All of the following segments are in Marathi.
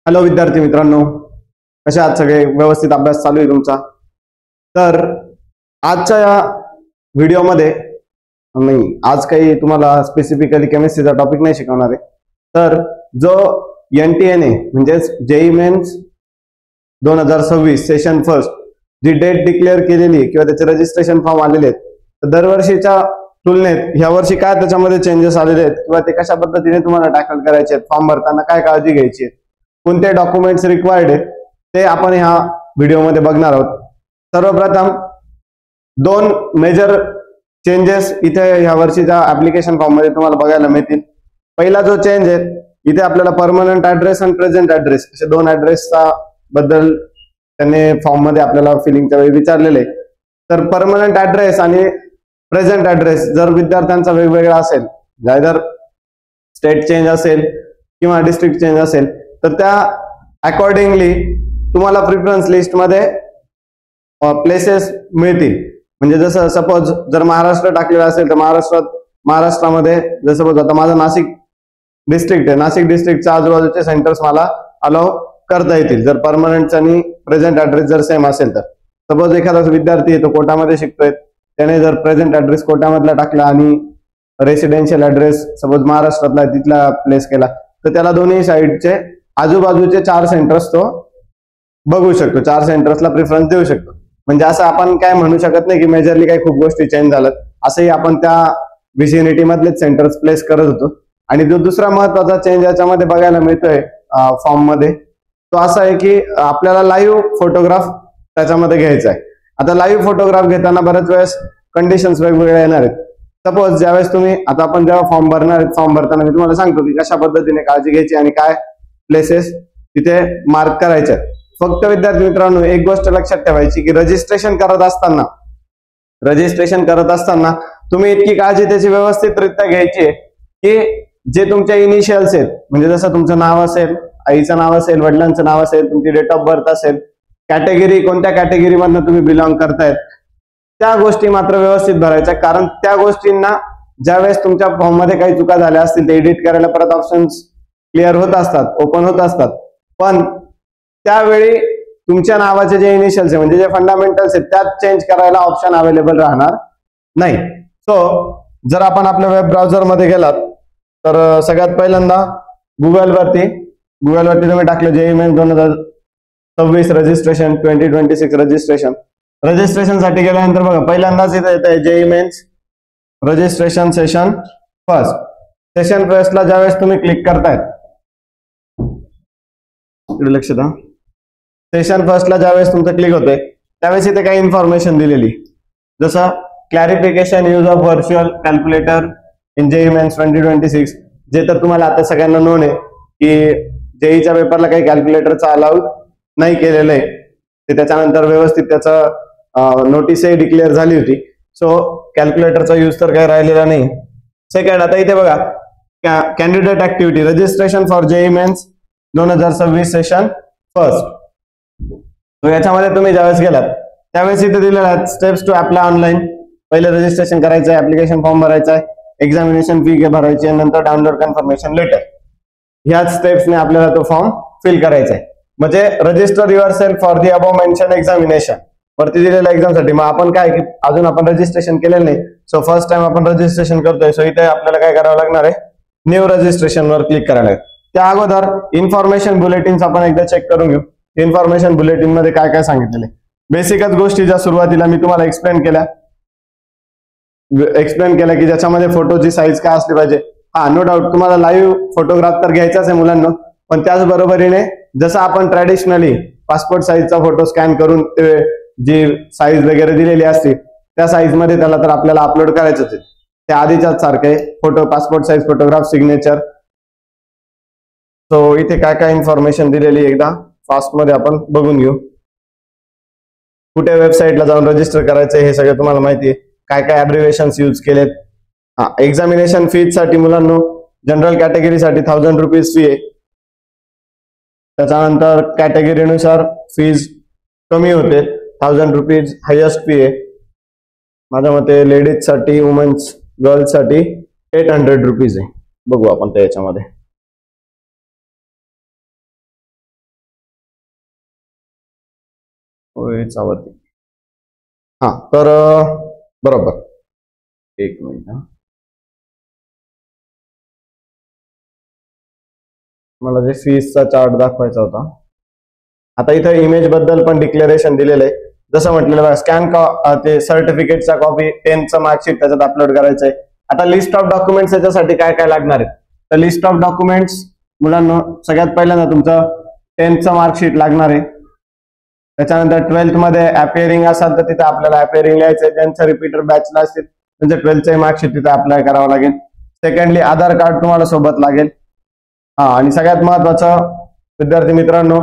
हॅलो विद्यार्थी मित्रांनो, कसे आहात सगळे? व्यवस्थित अभ्यास चालू आहे तुमचा? तर आजच्या या व्हिडिओमध्ये आज काही तुम्हाला स्पेसिफिकली केमिस्ट्रीचा टॉपिक नाही शिकवणार आहे. तर जो NTNA म्हणजेच जेई मेन्स 2026 सेशन फर्स्ट जी डेट डिक्लेअर केलेली आहे किंवा त्याचे रजिस्ट्रेशन फॉर्म आलेले आहेत, तर दरवर्षीच्या तुलनेत ह्या वर्षी काय त्याच्यामध्ये चेंजेस आलेले आहेत किंवा ते कशा पद्धतीने तुम्हाला टॅकल करायचे आहेत, फॉर्म भरताना काय काळजी घ्यायची आहे, कोणते डॉक्युमेंट्स रिक्वायर्ड आहेत ते आपण ह्या व्हिडिओमध्ये बघणार आहोत. सर्वप्रथम दोन मेजर चेंजेस इथे ह्या वर्षीच्या ऍप्लिकेशन फॉर्म मध्ये तुम्हाला बघायला मिळतील. पहिला जो चेंज आहे, इथे आपल्याला परमनंट ऍड्रेस आणि प्रेझेंट ऍड्रेस असे दोन ऍड्रेसचा बद्दल त्यांनी फॉर्म मध्ये आपल्याला फिलिंगच्या वेळी विचारलेले. तर परमनंट ऍड्रेस आणि प्रेझेंट ऍड्रेस जर विद्यार्थ्यांचा वेगवेगळा असेल, जायदर स्टेट चेंज असेल किंवा डिस्ट्रिक्ट चेंज असेल, तर त्या अकॉर्डिंगली तुम्हाला प्रिफरन्स लिस्ट मध्ये प्लेसेस मिळतील. म्हणजे जसं सपोज जर महाराष्ट्र टाकलेला असेल तर महाराष्ट्रामध्ये जर सपोज आता माझं नाशिक डिस्ट्रिक्ट आहे, नाशिक डिस्ट्रिक्टच्या आजूबाजूचे सेंटर्स मला अलाउ करता येतील जर परमनंट आणि प्रेझेंट ऍड्रेस जर सेम असेल. तर सपोज एखादा विद्यार्थी आहे तो कोटामध्ये शिकतोय, त्याने जर प्रेझेंट ऍड्रेस कोटामधला टाकला आणि रेसिडेन्शियल ऍड्रेस सपोज महाराष्ट्रातला तिथला प्लेस केला, तर त्याला दोन्ही साईडचे आजूबाजूचे 4 सेंटर्स तो बघू शकतो, 4 सेंटर्सला प्रिफरन्स देऊ शकतो. म्हणजे असं आपण काय म्हणू शकत नाही की मेजरली काही खूप गोष्टी चेंज झाल्यात, असंही आपण त्या व्हिसिनिटी मधलेच सेंटर्स प्लेस करत होतो. आणि जो दुसरा महत्वाचा चेंज याच्यामध्ये बघायला मिळतोय फॉर्म मध्ये, तो असा आहे की आपल्याला लाईव्ह फोटोग्राफ त्याच्यामध्ये घ्यायचा आहे. आता लाईव्ह फोटोग्राफ घेताना बऱ्याच वेळेस कंडिशन्स वेगवेगळ्या येणार आहेत. सपोज ज्यावेळेस तुम्ही आता आपण जेव्हा फॉर्म भरणार आहेत, फॉर्म भरताना मी तुम्हाला सांगतो की कशा पद्धतीने काळजी घ्यायची आणि काय प्लेसेस तिथे मार्क करायचे. फक्त विद्यार्थी मित्रांनो एक गोष्ट लक्षात ठेवायची की रजिस्ट्रेशन करत असताना तुम्ही इतकी काळजी त्याची व्यवस्थितरित्या घ्यायची आहे की जे तुमच्या इनिशियल्स आहेत, म्हणजे जसं तुमचं नाव असेल, आईचं नाव असेल, वडिलांचं नाव असेल, तुमची डेट ऑफ बर्थ असेल, कॅटेगरी कोणत्या कॅटेगरीमधनं तुम्ही बिलॉंग करतायत, त्या गोष्टी मात्र व्यवस्थित भरायच्या. कारण त्या गोष्टींना ज्यावेळेस तुमच्या फॉर्म मध्ये काही चुका झाल्या असतील ते एडिट करायला परत ऑप्शन्स क्लिअर होत असतात, ओपन होत असतात, पण त्यावेळी तुमच्या नावाचे जे इनिशियल्स आहे म्हणजे जे फंडामेंटल्स आहेत त्यात चेंज करायला ऑप्शन अवेलेबल राहणार नाही. सो जर आपण आपल्या वेब ब्राउझर मध्ये गेलात तर सगळ्यात पहिल्यांदा गुगलवरती तुम्ही टाकलं जेई मेन्स 2026 रजिस्ट्रेशन 2026 रजिस्ट्रेशन साठी गेल्यानंतर बघा पहिल्यांदाच इथे येत आहे जेई मेन्स रजिस्ट्रेशन सेशन फर्स्टला ज्यावेळेस तुम्ही क्लिक करतायत, इकडे लक्ष द्या, सेशन फर्स्टला ज्यावेळेस तुमचं क्लिक होतंय त्यावेळेस इथे काही इन्फॉर्मेशन दिलेली, जसं clarification use of virtual calculator in JEE Mains 2026, जे तर तुम्हाला आता सगळ्यांना नोंद आहे की जेईच्या पेपरला काही कॅल्क्युलेटरचा अलाउड नाही केलेलं आहे. ते त्याच्यानंतर व्यवस्थित त्याचं नोटीसही डिक्लेअर झाली होती. सो कॅल्क्युलेटरचा यूज तर काही राहिलेला नाही. सेकंड, आता इथे बघा candidate activity registration for JEE Mains 2026 session first. याच्यामध्ये तुम्ही ज्यावेळेस गेलात त्यावेळेस इथे दिलेला आहे स्टेप्स टू अप्लाय ऑनलाईन. पहिले रजिस्ट्रेशन करायचं आहे, ऍप्लिकेशन फॉर्म भरायचा आहे, एक्झामिनेशन फी भरायची आहे, नंतर डाउनलोड कन्फर्मेशन लेटर. ह्याच स्टेप्सने आपल्याला तो फॉर्म फिल करायचा आहे. म्हणजे register your self for the above mention examination, वरती दिलेल्या एक्झामसाठी. मग आपण काय की अजून आपण रजिस्ट्रेशन केलेलं नाही, सो फर्स्ट टाइम आपण रजिस्ट्रेशन करतोय. सो इथे आपल्याला काय करावं लागणार आहे, न्यू रजिस्ट्रेशन वर क्लिक करायला लागेल. त्या अगोदर इन्फॉर्मेशन बुलेटिन्स आपण एकदा चेक करून घेऊ. इन्फॉर्मेशन बुलेटिन मध्ये काय काय सांगितलेले बेसिकच गोष्टी ज्या सुरुवातीला मी तुम्हाला एक्सप्लेन केल्या की ज्याच्यामध्ये फोटोची साईज काय असली पाहिजे. नो डाऊट तुम्हाला लाईव्ह फोटोग्राफ तर घ्यायचाच आहे मुलांना, पण त्याचबरोबरीने जसं आपण ट्रॅडिशनली पासपोर्ट साईजचा फोटो स्कॅन करून ते जी साईज वगैरे दिलेली असते त्या साईज मध्ये त्याला तर आपल्याला अपलोड करायचंच आहे. त्या आधीच्याच सारखे photo, passport size photograph, signature. So इथे काय काय इन्फॉर्मेशन दिलेली एकदा फास्ट मध्ये आपण बघून घेऊ. कुठे वेबसाईटला जाऊन रजिस्टर करायचं हे सगळं तुम्हाला माहिती आहे. काय काय ॲब्रिव्हिएशन्स यूज केलेत. एक्झामिनेशन फीज साठी मुलांना जनरल कॅटेगरीसाठी 1000 रुपीज फी आहे. त्याच्यानंतर कॅटेगरीनुसार फीज कमी होते, 1000 रुपीज हायेस्ट फी आहे. माझ्या मते लेडीज साठी, वुमन्स, गर्ल्स साठी 800 रुपीज आहे. बघू आपण त्याच्यामध्ये होयचावती. हा तर बरोबर, एक मिनिट. मला जे फीसचा चार्ट दाखवायचा होता. आता इथे इमेज बद्दल पण डिक्लेरेशन दिलेलं आहे. जसं म्हटलेलं बघा, स्कॅन ते सर्टिफिकेटचा कॉपी, 10th मार्कशीट त्याच्यात अपलोड करायचं आहे. आता लिस्ट ऑफ डॉक्युमेंट्स याच्यासाठी काय काय लागणार आहे, तर लिस्ट ऑफ डॉक्युमेंट्स मुलांना सगळ्यात पहिल्यांदा तुमचं 10th मार्कशीट लागणार आहे. त्याच्यानंतर 12th मध्ये अपिअरिंग असाल तर तिथे आपल्याला अपिअरिंग लिहायचं. ज्यांचं रिपीटर बॅचला असतील त्यांचं 12th मार्कशीट तिथे अप्लाय करावं लागेल. सेकंडली आधार कार्ड तुम्हाला सोबत लागेल. आणि सगळ्यात महत्वाचं विद्यार्थी मित्रांनो,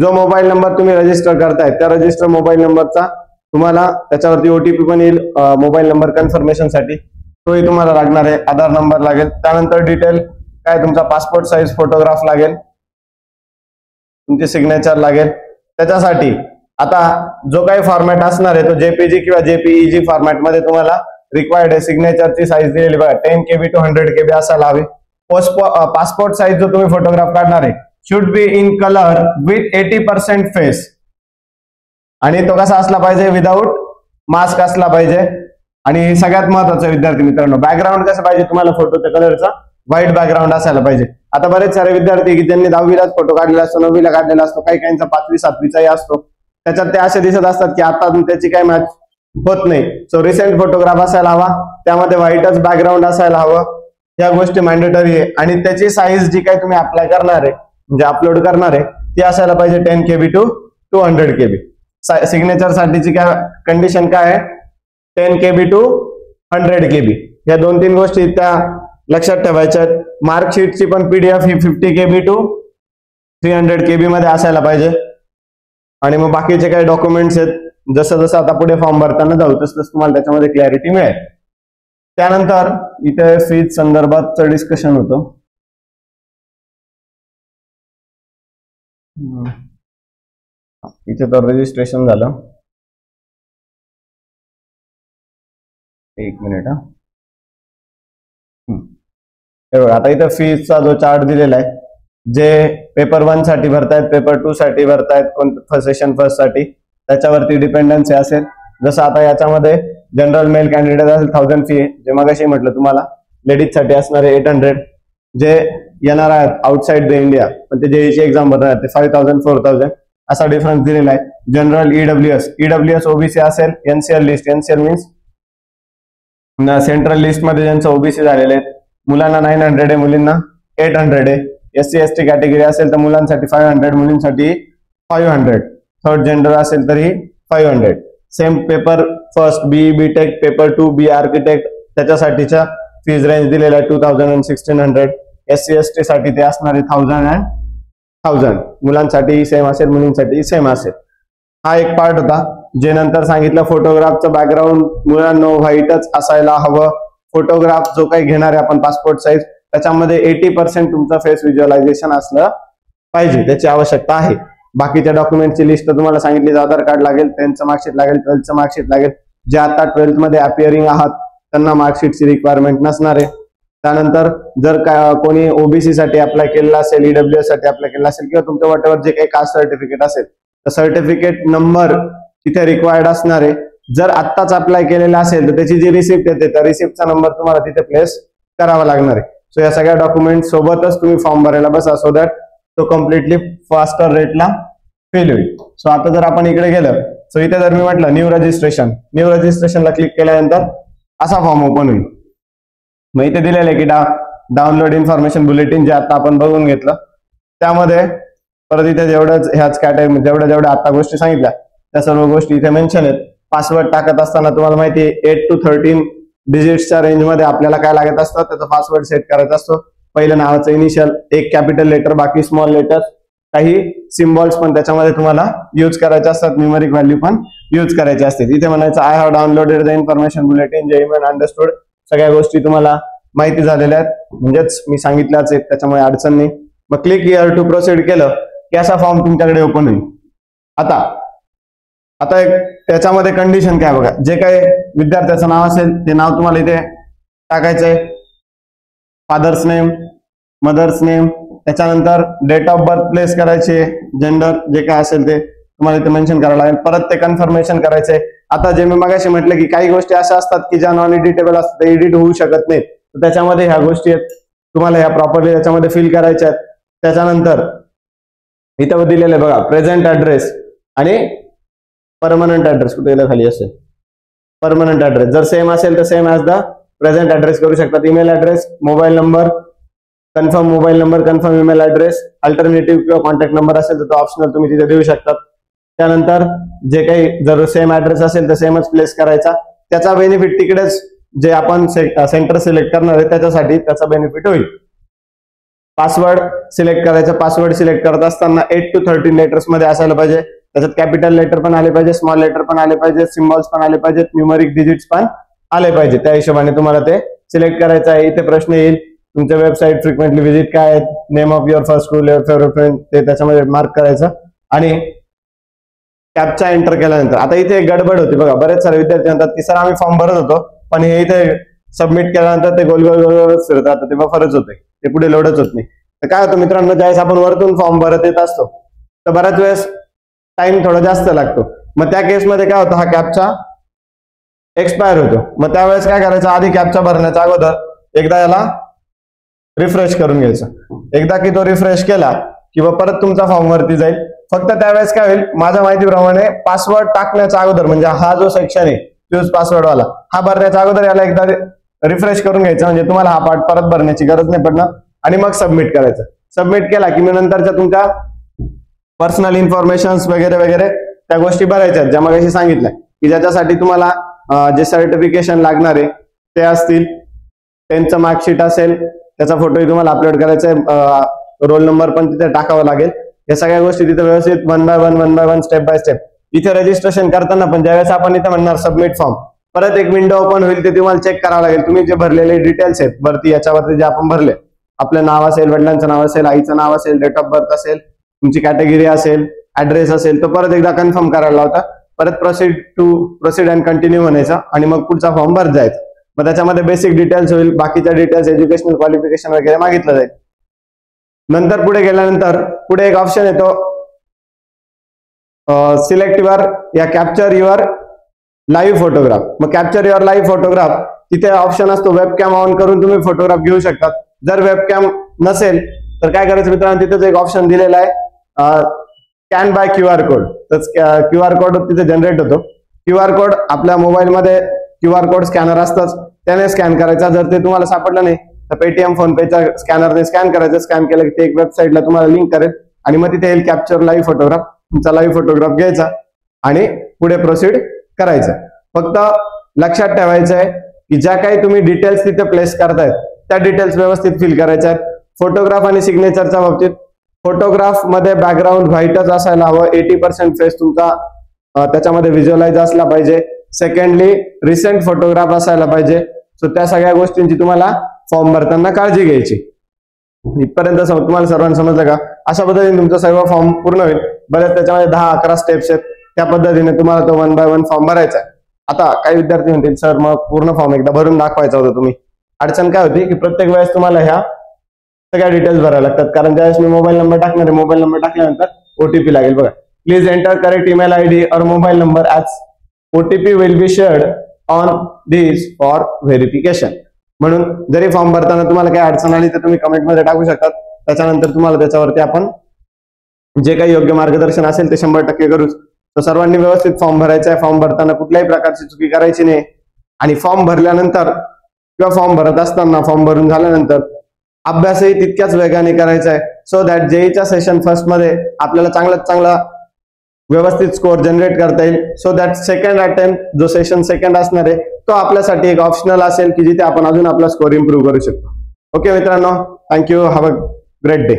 जो मोबाईल नंबर तुम्ही रजिस्टर करताय त्या रजिस्टर मोबाईल नंबरचा तुम्हाला त्याच्यावरती OTP पण येईल मोबाईल नंबर कन्फर्मेशन साठी, तोही तुम्हाला लागणार आहे. आधार नंबर लागेल. त्यानंतर डिटेल काय, तुमचा पासपोर्ट साईज फोटोग्राफ लागेल, तुमची सिग्नेचर लागेल. त्याच्यासाठी आता जो काही फॉर्मॅट असणार आहे तो JPG किंवा JPEG फॉर्मॅट मध्ये तुम्हाला रिक्वायर्ड आहे. सिग्नेचरची साईज दिलेली बघा, 10 KB to 100 KB असायला हवी. पासपोर्ट साईज जो तुम्ही फोटोग्राफ काढणार आहे should be in colour with 80% face, आणि तो कसा असला पाहिजे, विदाउट मास्क असला पाहिजे. आणि सगळ्यात महत्वाचं विद्यार्थी मित्रांनो, बॅकग्राऊंड कसं पाहिजे तुम्हाला फोटोच्या कलरचा, व्हाईट बॅकग्राऊंड असायला पाहिजे. आता बरेच सारे विद्यार्थी की ज्यांनी 10वीलाच फोटो काढलेला असतो, 9वीला काढलेला असतो, काही काहींचा 5वी 7वीचाही असतो, त्याच्यात ते असे दिसत असतात की आता त्याची काही मॅच होत नाही. सो रिसेंट फोटोग्राफ असायला हवा, त्यामध्ये व्हाईटच बॅकग्राऊंड असायला हवं. या गोष्टी मॅन्डेटरी आहे. आणि त्याची साईज जी काही तुम्ही अप्लाय करणार आहे म्हणजे अपलोड करणार आहे ती असायला पाहिजे 10 KB to 200 KB. सिग्नेचर साठीची काय कंडिशन काय आहे, 10 KB to 100 KB. या 2-3 गोष्टी त्या लक्षात ठेवायच्या. मार्कशीटची पण PDF he 50 KB to 300 KB मध्ये असायला पाहिजे. आणि मग बाकीचे काही डॉक्युमेंट्स आहेत, जसं जसं आता पुढे फॉर्म भरताना जाऊ तसं तुम्हाला त्याच्यामध्ये क्लॅरिटी मिळेल. त्यानंतर इथे फीज संदर्भात डिस्कशन होतं. इथे तर रजिस्ट्रेशन झालं. एक मिनिट. आता इथं फीजचा जो चार्ट दिलेला आहे, जे पेपर 1 साठी भरतायत, पेपर 2 साठी भरतायत, कोणतं सेशन फर्स्ट साठी, त्याच्यावरती डिपेंडन्सी असेल. जसं आता याच्यामध्ये जनरल मेल कॅन्डिडेट असेल 1000 फी आहे, जे मगाशी म्हटलं तुम्हाला. लेडीज साठी असणार आहे 800. जे येणार आहेत आउटसाइड द इंडिया पण ते जेईची एक्झाम भरणार आहेत ते 5000 4000 असा डिफरन्स दिलेला आहे. जनरल ईडब्ल्यूएस ओबीसी असेल. NCL list, NCL means central list मध्ये ज्यांचं ओबीसी झालेले आहेत, मुलांना 900 आहे, मुलींना 800 आहे. SC ST कॅटेगरी असेल तर मुलांसाठी 500, मुलींसाठी 500. थर्ड जेंडर असेल तरी 500. Same paper first BE BTech, paper 2 BE architect, त्याच्यासाठीच्या फीज रेंज दिलेला आहे 2000 and 1600. SC ST साठी ते असणार आहे 1000 and 1000. मुलांसाठी सेम असेल, मुलींसाठी सेम असेल. हा एक पार्ट होता. जे नंतर सांगितलं फोटोग्राफचं बॅकग्राऊंड मुलांना व्हाईटच असायला हवं. फोटोग्राफ जो काही घेणार आहे आपण पासपोर्ट साईज, त्याच्यामध्ये 80% तुमचं फेस व्हिज्युअलायझेशन असलं पाहिजे, त्याची आवश्यकता आहे. बाकीच्या डॉक्युमेंटची लिस्ट तुम्हाला सांगितली, आधार कार्ड लागेल, 10th मार्कशीट लागेल, 12th मार्कशीट लागेल. जे आता 12th मध्ये अपिअरिंग आहात त्यांना मार्कशीटची रिक्वायरमेंट नसणार आहे. त्यानंतर जर कोणी ओबीसी साठी अप्लाय केलेला असेल, ईडब्ल्यूएस साठी अप्लाय केला असेल, किंवा तुमच्या वॉटेवर जे काही कास्ट सर्टिफिकेट असेल तर सर्टिफिकेट नंबर तिथे रिक्वायर्ड असणार आहे. जर आत्ताच अप्लाय केलेला असेल तर त्याची जी रिसिप्ट येते त्या रिसिप्टचा नंबर तुम्हाला तिथे प्लेस करावा लागणार आहे. सो या सगळ्या डॉक्युमेंट सोबतच तुम्ही फॉर्म भरायला बसा, सो दॅट तो कम्प्लिटली फास्टर रेटला फेल होईल. सो आता जर आपण इकडे गेलं, सो इथे जर मी म्हटलं न्यू रजिस्ट्रेशनला क्लिक केल्यानंतर असा फॉर्म ओपन होईल. मग इथे दिलेलं आहे की डाउनलोड इन्फॉर्मेशन बुलेटिन, जे आता आपण बघून घेतलं. त्यामध्ये परत इथे ह्याच कॅटेगरी जेवढ्या आता गोष्टी सांगितल्या त्या सर्व गोष्टी इथे मेन्शन आहेत. पासवर्ड टाकत असताना तुम्हाला माहिती आहे 8 to 13 डिजिट्सच्या रेंजमध्ये आपल्याला काय लागत असतं, त्याचा पासवर्ड सेट करायचा असतो. पहिलं नावाचं इनिशियल, एक कॅपिटल लेटर, बाकी स्मॉल लेटर, काही सिम्बॉल्स पण त्याच्यामध्ये तुम्हाला यूज करायचे असतात, न्यूमरिक व्हॅल्यू पण यूज करायचे असते. इथे म्हणायचं I have downloaded the information bulletin, जे इवन अंडरस्टूड. सगळ्या गोष्टी तुम्हाला माहिती झालेल्या आहेत, म्हणजेच मी सांगितल्याच आहेत, त्याच्यामुळे अडचण नाही. मग क्लिक हिअर टू प्रोसीड केलं की असा फॉर्म तुमच्याकडे ओपन होईल. आता एक त्याच्यामध्ये कंडिशन काय बघा, जे काही विद्यार्थ्याचं नाव असेल ते नाव तुम्हाला इथे टाकायचंय. फादर्स नेम, मदर्स नेम, त्याच्यानंतर डेट ऑफ बर्थ प्लेस करायचे, जेंडर जे काय असेल ते तुम्हाला इथे मेन्शन करावं लागेल. परत ते कन्फर्मेशन करायचंय. आता जे मी मगाशी म्हटलं की काही गोष्टी अशा असतात की ज्या नॉन एडिटेबल असतात, एडिट होऊ शकत नाहीत, तर त्याच्यामध्ये ह्या गोष्टी आहेत, तुम्हाला ह्या प्रॉपरली त्याच्यामध्ये फिल करायच्या आहेत. त्याच्यानंतर इथं दिलेलं आहे बघा, प्रेझेंट ऍड्रेस आणि परमनंट ऍड्रेस कुठे खाली असेल, परमनंट ऍड्रेस जर सेम असेल तर same as the present address करू शकतात. Email address, mobile number, confirm mobile number, confirm email address, alternative किंवा कॉन्टॅक्ट नंबर असेल तर तो ऑप्शनल तुम्ही तिथे देऊ शकतात. त्यानंतर जे काही जर सेम ऍड्रेस असेल तर सेमच प्लेस करायचा. त्याचा बेनिफिट तिकडेच जे आपण सेंटर सिलेक्ट करणार आहे त्याच्यासाठी त्याचा बेनिफिट होईल. पासवर्ड सिलेक्ट करायचा. पासवर्ड सिलेक्ट करत असताना 8 to 13 लेटर्स मध्ये असायला पाहिजे. त्याच्यात कॅपिटल लेटर पण आले पाहिजे, स्मॉल लेटर पण आले पाहिजे, सिम्बॉल्स पण आले पाहिजेत, न्यूमरिक डिजिट्स पण आले पाहिजे. त्या हिशोबाने तुम्हाला ते सिलेक्ट करायचं आहे. इथे प्रश्न येईल तुमच्या वेबसाईट फ्रिक्वेंटली व्हिजिट काय आहेत, name of your first school, your favourite friend, ते त्याच्यामध्ये मार्क करायचं. आणि कॅप्चा एंटर केल्यानंतर आता इथे एक गडबड होती बघा, बरेच सारे विद्यार्थी म्हणतात की सर आम्ही फॉर्म भरत होतो पण हे इथे सबमिट केल्यानंतर ते गोल गोल गोल फिरत राहतं, ते बफरच होते, ते पुढे लोडच होत नाही. तर काय होतं मित्रांनो, ज्यावेळेस आपण वरतून फॉर्म भरत येत असतो तर बऱ्याच वेळेस टाइम थोडा जास्त लागतो. मग त्या केसमध्ये काय होतं, हा कॅप्चा एक्सपायर होतो. मग त्यावेळेस काय करायचं, आधी कॅप्चा भरण्याच्या अगोदर एकदा याला रिफ्रेश करून घ्यायचं. एकदा की तो रिफ्रेश केला किंवा परत तुमचा फॉर्म वरती जाईल. फक्त त्यावेळेस काय होईल, माझ्या माहितीप्रमाणे पासवर्ड टाकण्याच्या अगोदर, म्हणजे हा जो सेक्शन आहे यूज पासवर्ड वाला, हा भरण्याच्या अगोदर याला एकदा रिफ्रेश करून घ्यायचं, म्हणजे तुम्हाला हा पार्ट परत भरण्याची गरज नाही पडणार. आणि मग सबमिट करायचं. सबमिट केला की मी नंतरच्या तुमच्या पर्सनल इन्फॉर्मेशन वगैरे वगैरे त्या गोष्टी भरायच्या ज्या मग अशी सांगितलं की ज्याच्यासाठी तुम्हाला जे सर्टिफिकेशन लागणार आहे ते असतील, 10th मार्कशीट असेल, त्याचा फोटोही तुम्हाला अपलोड करायचा आहे, रोल नंबर पण तिथे टाकावा लागेल. या सगळ्या गोष्टी तिथे व्यवस्थित one by one step by step. इथे रजिस्ट्रेशन करताना पण ज्यावेळेस आपण इथे म्हणणार सबमिट फॉर्म, परत एक विंडो ओपन होईल, ते तुम्हाला चेक करावं लागेल तुम्ही जे भरलेले डिटेल्स आहेत वरती, याच्यावरती जे आपण भरले, आपलं नाव असेल, वडिलांचं नाव असेल, आईचं नाव असेल, डेट ऑफ बर्थ असेल, तुमची कॅटेगरी असेल, ऍड्रेस असेल, तो परत एकदा कन्फर्म करायला होता. परत प्रोसीड अँड कंटिन्यू म्हणायचा आणि मग पुढचा फॉर्म भरत जायचा. मग त्याच्यामध्ये बेसिक डिटेल्स होईल, बाकीच्या डिटेल्स, एज्युकेशनल क्वालिफिकेशन वगैरे मागितलं जाईल. नंतर पुढे गेल्यानंतर पुढे एक ऑप्शन येतो, सिलेक्ट युअर या कॅप्चर युअर लाईव्ह फोटोग्राफ. मग कॅप्चर युअर लाईव्ह फोटोग्राफ तिथे ऑप्शन असतो, वेबकॅम ऑन करून तुम्ही फोटोग्राफ घेऊ शकतात. जर वेबकॅम नसेल तर काय करायचं मित्रांनो, तिथेच एक ऑप्शन दिलेला आहे, स्कॅन बाय QR कोड. तर QR कोड तिथे जनरेट होतो. QR कोड आपल्या मोबाईलमध्ये QR कोड स्कॅनर असतंच, त्याने स्कॅन करायचा. जर ते तुम्हाला सापडलं नाही तर पेटीएम, फोनपेच्या स्कॅनरने स्कॅन करायचं. स्कॅन केलं की ते एक वेबसाईटला तुम्हाला लिंक करेल आणि मग तिथे येईल कॅप्चर लाईव्ह फोटोग्राफ. तुमचा लाईव्ह फोटोग्राफ घ्यायचा आणि पुढे प्रोसीड करायचं. फक्त लक्षात ठेवायचं आहे की ज्या काही तुम्ही डिटेल्स तिथे प्लेस करतायत त्या डिटेल्स व्यवस्थित फिल करायच्या आहेत. फोटोग्राफ आणि सिग्नेचरच्या बाबतीत फोटोग्राफ मध्ये बॅकग्राऊंड व्हाईटच असायला हवं. 80% फेस तुमचा त्याच्यामध्ये व्हिज्युअलाइज असला पाहिजे. सेकंडली रिसेंट फोटोग्राफ असायला पाहिजे. सो त्या सगळ्या गोष्टींची तुम्हाला फॉर्म भरताना काळजी घ्यायची. इथपर्यंत तुम्हाला सर्वांना समजलं का? अशा पद्धतीने तुमचा सर्व फॉर्म पूर्ण होईल. बरेच त्याच्यामध्ये 10-11 स्टेप्स आहेत. त्या पद्धतीने तुम्हाला तो 1 by 1 फॉर्म भरायचा आहे. आता काही विद्यार्थी म्हणतील सर मग पूर्ण फॉर्म एकदा भरून दाखवायचा होता तुम्ही. अडचण काय होती की प्रत्येक वेळेस तुम्हाला ह्या सगळ्या डिटेल्स भरायला लागतात. कारण ज्यावेळेस मी मोबाईल नंबर टाकणार आहे, मोबाईल नंबर टाकल्यानंतर OTP लागेल. बघा, please enter correct email ID और mobile number as OTP will be shared on this for verification. म्हणून जरी फॉर्म भरताना तुम्हाला काही अडचण आली तर तुम्ही कमेंटमध्ये टाकू शकतात. त्याच्यानंतर तुम्हाला त्याच्यावरती आपण जे काही योग्य मार्गदर्शन असेल ते 100% करू. तर सर्वांनी व्यवस्थित फॉर्म भरायचा आहे. फॉर्म भरताना कुठल्याही प्रकारची चुकी करायची नाही. आणि फॉर्म भरल्यानंतर किंवा फॉर्म भरत असताना, फॉर्म भरून झाल्यानंतर अभ्यासही तितक्याच वेगाने करायचा आहे. सो दॅट जेईच्या सेशन फर्स्ट मध्ये आपल्याला चांगल्यात चांगला व्यवस्थित स्कोर जनरेट करता येईल. सो दॅट सेकंड अटेम्प्ट जो सेशन सेकंड असणार आहे तो आपल्यासाठी एक ऑप्शनल असेल की जिथे आपण अजून आपला स्कोर इम्प्रूव्ह करू शकतो. ओके मित्रांनो, thank you. Have a great day.